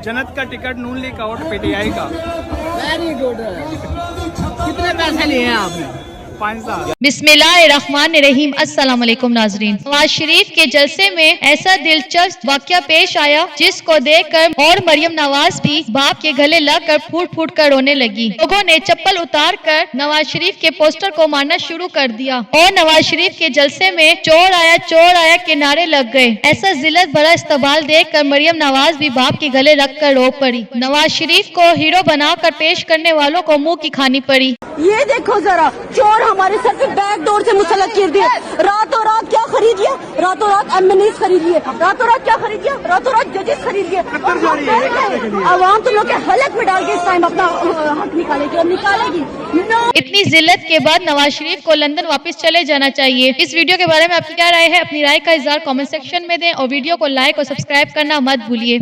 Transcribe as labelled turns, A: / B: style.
A: जन्नत का टिकट नून लीग का और पीटीआई का।
B: Very good. कितने पैसे लिए हैं आपने?
A: 5 साल।
C: बिस्मिल्लाहिर्रहमानिर्रहीम। अस्सलाम वालेकुम नाजरीन। नवाज शरीफ के जलसे में ऐसा दिलचस्प वाकया पेश आया जिसको देखकर और मरियम नवाज भी बाप के गले लगकर फूट फूट कर रोने लगी। लोगों ने चप्पल उतार कर नवाज शरीफ के पोस्टर को मारना शुरू कर दिया और नवाज शरीफ के जलसे में चोर आया के नारे लग गए। ऐसा जिल्लत भरा इस्तकबाल देख कर मरियम नवाज भी बाप के गले रख कर रो पड़ी। नवाज शरीफ को हीरो बनाकर पेश करने वालों को मुंह की खानी पड़ी।
D: ये देखो जरा, चोर हमारे सर पे बैक डोर से मुसल्लत कर दिए। रातों रात क्या खरीद लिया? रातों रात एमएनएस खरीद लिए। रातों रात क्या खरीद लिया? रातों रात जजेस खरीद लिए। आवाम तुम लोग के हलक में डाल के इस टाइम अपना हक निकालेगी और निकालेगी।
C: इतनी जिल्लत के बाद नवाज शरीफ को लंदन वापस चले जाना चाहिए। इस वीडियो के बारे में आपकी क्या राय है? अपनी राय का इज़हार कमेंट सेक्शन में दें और वीडियो को लाइक और सब्सक्राइब करना मत भूलिए।